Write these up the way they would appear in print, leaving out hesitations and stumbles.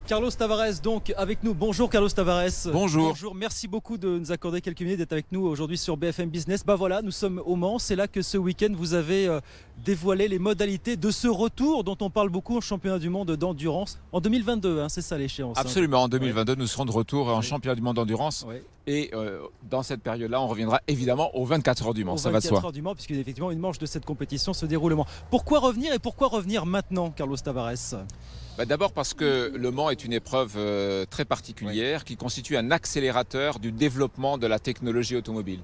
Carlos Tavares donc avec nous. Bonjour Carlos Tavares. Bonjour. Bonjour, merci beaucoup de nous accorder quelques minutes d'être avec nous aujourd'hui sur BFM Business. Bah voilà, nous sommes au Mans, c'est là que ce week-end vous avez dévoilé les modalités de ce retour dont on parle beaucoup au championnat du monde d'endurance en 2022, hein, c'est ça l'échéance. Absolument, en 2022 nous serons de retour en championnat du monde d'endurance et dans cette période-là on reviendra évidemment aux 24 heures du Mans, ça va de soi. 24 heures du Mans, puisque effectivement une manche de cette compétition se déroule au Mans. Pourquoi revenir et pourquoi revenir maintenant Carlos Tavares? D'abord parce que le Mans est une épreuve très particulière qui constitue un accélérateur du développement de la technologie automobile.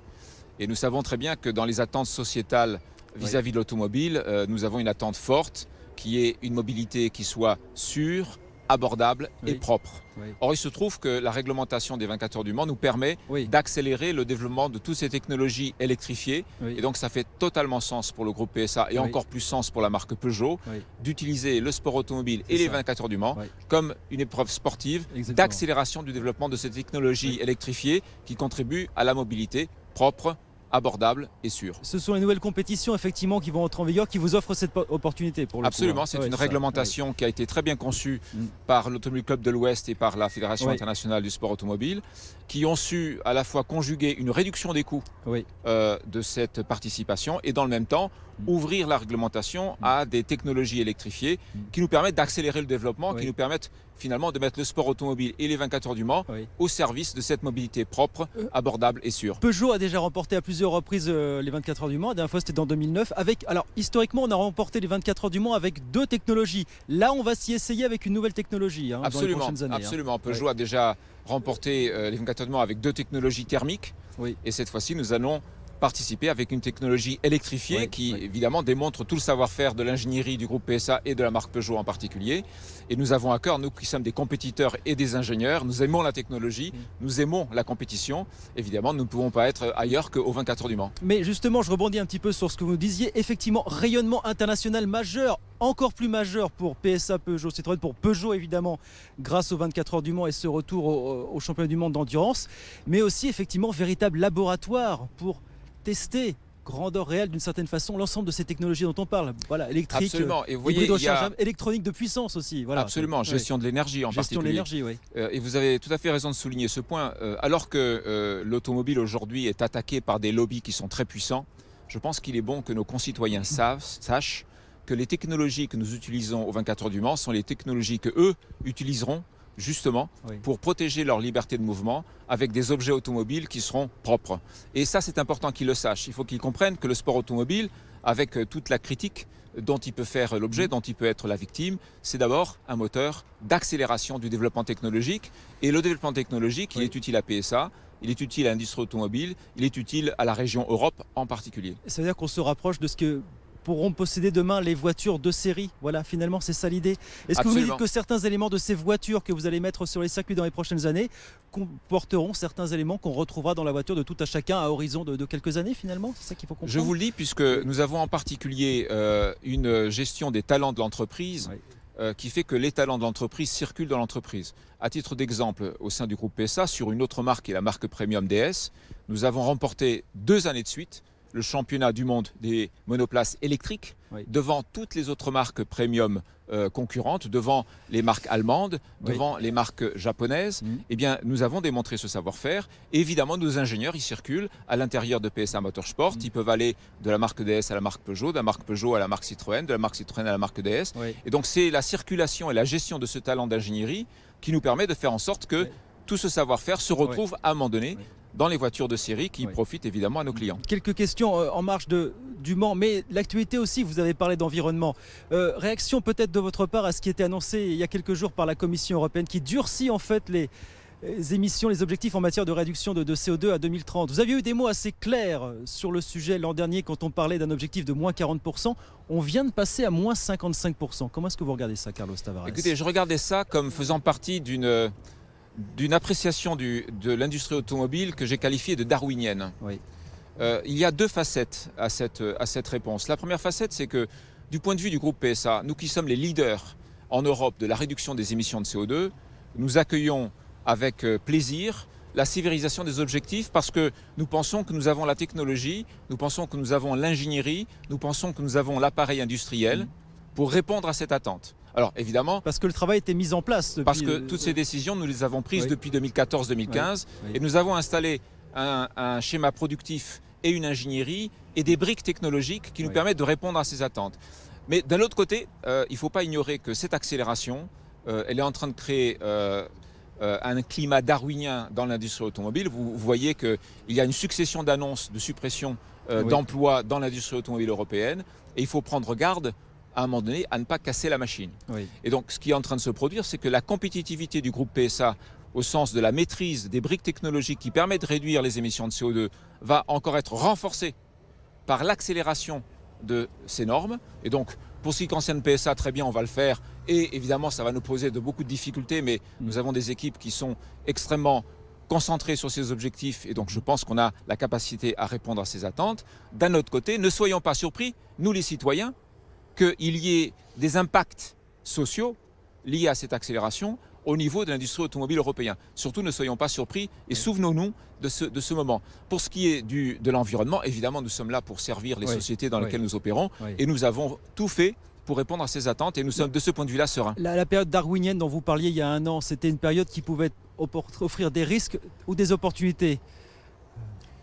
Et nous savons très bien que dans les attentes sociétales vis-à-vis de l'automobile, nous avons une attente forte qui est une mobilité qui soit sûre, abordable et propre. Or, il se trouve que la réglementation des 24 heures du Mans nous permet d'accélérer le développement de toutes ces technologies électrifiées. Et donc, ça fait totalement sens pour le groupe PSA et encore plus sens pour la marque Peugeot d'utiliser le sport automobile et les 24 heures du Mans comme une épreuve sportive d'accélération du développement de ces technologies électrifiées qui contribuent à la mobilité propre, abordable et sûr. Ce sont les nouvelles compétitions effectivement qui vont entrer en vigueur, qui vous offrent cette opportunité pour le Absolument, coup. c'est une réglementation qui a été très bien conçue par l'Automobile Club de l'Ouest et par la Fédération internationale du sport automobile, qui ont su à la fois conjuguer une réduction des coûts de cette participation et dans le même temps ouvrir la réglementation à des technologies électrifiées qui nous permettent d'accélérer le développement, qui nous permettent finalement de mettre le sport automobile et les 24 heures du Mans au service de cette mobilité propre, abordable et sûre. Peugeot a déjà remporté à plusieurs reprises les 24 heures du Mans. La dernière fois c'était en 2009. Alors historiquement on a remporté les 24 heures du Mans avec deux technologies. Là on va s'y essayer avec une nouvelle technologie dans les prochaines années. Absolument. Peugeot a déjà remporté les 24 heures du Mans avec deux technologies thermiques. Et cette fois-ci nous allons participer avec une technologie électrifiée qui évidemment démontre tout le savoir-faire de l'ingénierie du groupe PSA et de la marque Peugeot en particulier. Et nous avons à cœur, nous qui sommes des compétiteurs et des ingénieurs, nous aimons la technologie, nous aimons la compétition. Évidemment, nous ne pouvons pas être ailleurs qu'aux 24 heures du Mans. Mais justement, je rebondis un petit peu sur ce que vous disiez. Effectivement, rayonnement international majeur, encore plus majeur pour PSA Peugeot Citroën, pour Peugeot évidemment, grâce aux 24 heures du Mans et ce retour au championnat du monde d'endurance. Mais aussi effectivement, véritable laboratoire pour tester grandeur réelle d'une certaine façon l'ensemble de ces technologies dont on parle, électrique, absolument. Et vous voyez, électronique de puissance aussi. Absolument, gestion de l'énergie en particulier. Gestion de l'énergie, et vous avez tout à fait raison de souligner ce point. Alors que l'automobile aujourd'hui est attaquée par des lobbies qui sont très puissants, je pense qu'il est bon que nos concitoyens sachent que les technologies que nous utilisons aux 24 heures du Mans sont les technologies que eux utiliseront justement pour protéger leur liberté de mouvement avec des objets automobiles qui seront propres. Et ça, c'est important qu'ils le sachent. Il faut qu'ils comprennent que le sport automobile, avec toute la critique dont il peut faire l'objet, dont il peut être la victime, c'est d'abord un moteur d'accélération du développement technologique. Et le développement technologique, il est utile à PSA, il est utile à l'industrie automobile, il est utile à la région Europe en particulier. Ça veut dire qu'on se rapproche de ce que pourront posséder demain les voitures de série. Voilà, finalement, c'est ça l'idée. Est-ce que vous dites que certains éléments de ces voitures que vous allez mettre sur les circuits dans les prochaines années comporteront certains éléments qu'on retrouvera dans la voiture de tout à chacun à horizon de quelques années, finalement? C'est ça qu'il faut comprendre. Je vous le dis, puisque nous avons en particulier une gestion des talents de l'entreprise qui fait que les talents de l'entreprise circulent dans l'entreprise. À titre d'exemple, au sein du groupe PSA, sur une autre marque qui est la marque Premium DS, nous avons remporté 2 années de suite le championnat du monde des monoplaces électriques devant toutes les autres marques premium concurrentes, devant les marques allemandes, devant les marques japonaises. Eh bien, nous avons démontré ce savoir-faire. Évidemment, nos ingénieurs, ils circulent à l'intérieur de PSA Motorsport. Ils peuvent aller de la marque DS à la marque Peugeot, de la marque Peugeot à la marque Citroën, de la marque Citroën à la marque DS. Et donc, c'est la circulation et la gestion de ce talent d'ingénierie qui nous permet de faire en sorte que tout ce savoir-faire se retrouve à un moment donné dans les voitures de série qui profitent évidemment à nos clients. Quelques questions en marge du Mans, mais l'actualité aussi, vous avez parlé d'environnement. Réaction peut-être de votre part à ce qui était annoncé il y a quelques jours par la Commission européenne qui durcit en fait les émissions, les objectifs en matière de réduction de CO2 à 2030. Vous aviez eu des mots assez clairs sur le sujet l'an dernier quand on parlait d'un objectif de moins 40%. On vient de passer à moins 55%. Comment est-ce que vous regardez ça, Carlos Tavares? Écoutez, je regardais ça comme faisant partie d'une appréciation de l'industrie automobile que j'ai qualifiée de darwinienne. Il y a 2 facettes à cette réponse. La première facette, c'est que du point de vue du groupe PSA, nous qui sommes les leaders en Europe de la réduction des émissions de CO2, nous accueillons avec plaisir la sévérisation des objectifs parce que nous pensons que nous avons la technologie, nous pensons que nous avons l'ingénierie, nous pensons que nous avons l'appareil industriel pour répondre à cette attente. Alors évidemment, parce que le travail était mis en place depuis... Parce que toutes ces décisions, nous les avons prises depuis 2014-2015 et nous avons installé un schéma productif et une ingénierie et des briques technologiques qui nous permettent de répondre à ces attentes. Mais d'un autre côté, il ne faut pas ignorer que cette accélération, elle est en train de créer un climat darwinien dans l'industrie automobile. Vous voyez qu'il y a une succession d'annonces de suppression d'emplois dans l'industrie automobile européenne et il faut prendre garde à un moment donné à ne pas casser la machine. Et donc ce qui est en train de se produire, c'est que la compétitivité du groupe PSA au sens de la maîtrise des briques technologiques qui permettent de réduire les émissions de CO2 va encore être renforcée par l'accélération de ces normes. Et donc pour ce qui concerne PSA, très bien, on va le faire. Et évidemment, ça va nous poser de beaucoup de difficultés, mais nous avons des équipes qui sont extrêmement concentrées sur ces objectifs. Et donc, je pense qu'on a la capacité à répondre à ces attentes. D'un autre côté, ne soyons pas surpris, nous les citoyens, qu'il y ait des impacts sociaux liés à cette accélération au niveau de l'industrie automobile européenne. Surtout, ne soyons pas surpris et souvenons-nous de ce moment. Pour ce qui est de l'environnement, évidemment, nous sommes là pour servir les sociétés dans lesquelles nous opérons et nous avons tout fait pour répondre à ces attentes et nous sommes de ce point de vue-là sereins. La période darwinienne dont vous parliez il y a un an, c'était une période qui pouvait offrir des risques ou des opportunités.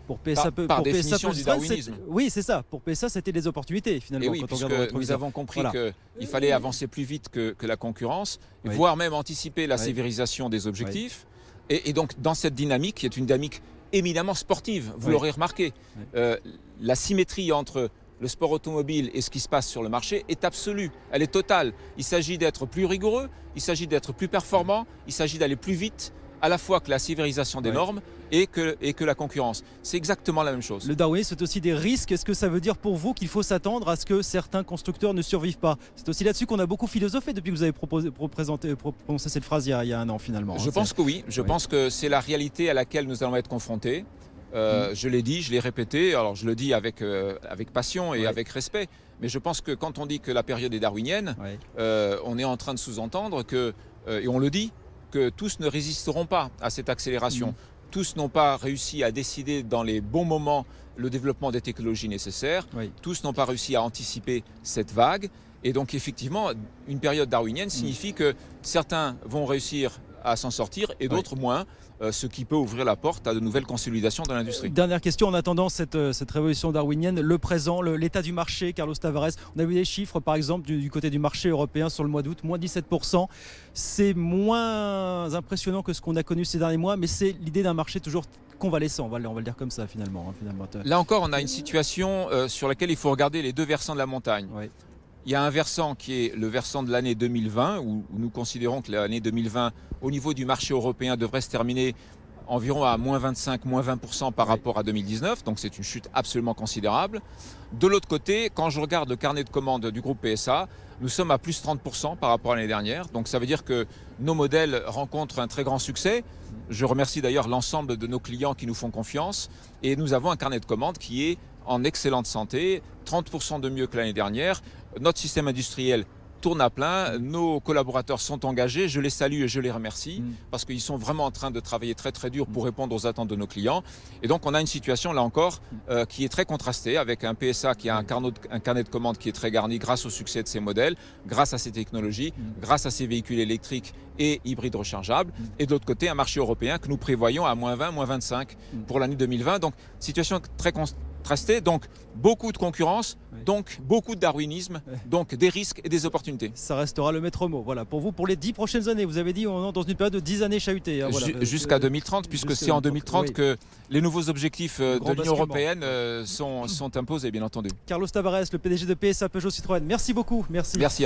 Pour PSA, par définition du darwinisme. Oui, c'est ça. Pour PSA, c'était des opportunités finalement. Et oui, quand puisque nous avons compris qu'il fallait avancer plus vite que la concurrence, voire même anticiper la sévérisation des objectifs. Et donc, dans cette dynamique, qui est une dynamique éminemment sportive, vous l'aurez remarqué, la symétrie entre le sport automobile et ce qui se passe sur le marché est absolue, elle est totale. Il s'agit d'être plus rigoureux, il s'agit d'être plus performant, il s'agit d'aller plus vite, à la fois que la sévérisation des normes et que la concurrence. C'est exactement la même chose. Le darwinisme, c'est aussi des risques. Est-ce que ça veut dire pour vous qu'il faut s'attendre à ce que certains constructeurs ne survivent pas? C'est aussi là-dessus qu'on a beaucoup philosophé depuis que vous avez prononcé cette phrase il y a un an finalement. Je pense que oui. Je pense que c'est la réalité à laquelle nous allons être confrontés. Je l'ai dit, je l'ai répété. Alors je le dis avec passion et avec respect. Mais je pense que quand on dit que la période est darwinienne, on est en train de sous-entendre que, et on le dit, que tous ne résisteront pas à cette accélération. Tous n'ont pas réussi à décider dans les bons moments le développement des technologies nécessaires. Tous n'ont pas réussi à anticiper cette vague. Et donc effectivement, une période darwinienne signifie que certains vont réussir à s'en sortir et d'autres moins, ce qui peut ouvrir la porte à de nouvelles consolidations dans l'industrie. Dernière question, en attendant cette révolution darwinienne, le présent, l'état du marché, Carlos Tavares, on a vu des chiffres par exemple du côté du marché européen sur le mois d'août, moins 17%. C'est moins impressionnant que ce qu'on a connu ces derniers mois, mais c'est l'idée d'un marché toujours convalescent, on va le dire comme ça finalement. Là encore, on a une situation sur laquelle il faut regarder les deux versants de la montagne. Il y a un versant qui est le versant de l'année 2020, où nous considérons que l'année 2020, au niveau du marché européen, devrait se terminer environ à moins 25, moins 20% par rapport à 2019. Donc c'est une chute absolument considérable. De l'autre côté, quand je regarde le carnet de commandes du groupe PSA, nous sommes à plus 30% par rapport à l'année dernière. Donc ça veut dire que nos modèles rencontrent un très grand succès. Je remercie d'ailleurs l'ensemble de nos clients qui nous font confiance. Et nous avons un carnet de commandes qui est en excellente santé, 30% de mieux que l'année dernière. Notre système industriel tourne à plein, nos collaborateurs sont engagés, je les salue et je les remercie parce qu'ils sont vraiment en train de travailler très très dur pour répondre aux attentes de nos clients. Et donc on a une situation là encore qui est très contrastée avec un PSA qui a un carnet de commandes qui est très garni grâce au succès de ses modèles, grâce à ses technologies, grâce à ses véhicules électriques et hybrides rechargeables. Et de l'autre côté, un marché européen que nous prévoyons à moins 20, moins 25 pour l'année 2020. Donc situation très contrastée, donc beaucoup de concurrence, donc beaucoup de darwinisme, donc des risques et des opportunités. Ça restera le maître mot. Voilà, pour vous, pour les 10 prochaines années, vous avez dit on est dans une période de 10 années chahutées. Jusqu'à 2030, puisque c'est en 2030 que les nouveaux objectifs de l'Union européenne sont imposés, bien entendu. Carlos Tavares, le PDG de PSA Peugeot Citroën, merci beaucoup. Merci. Merci à vous.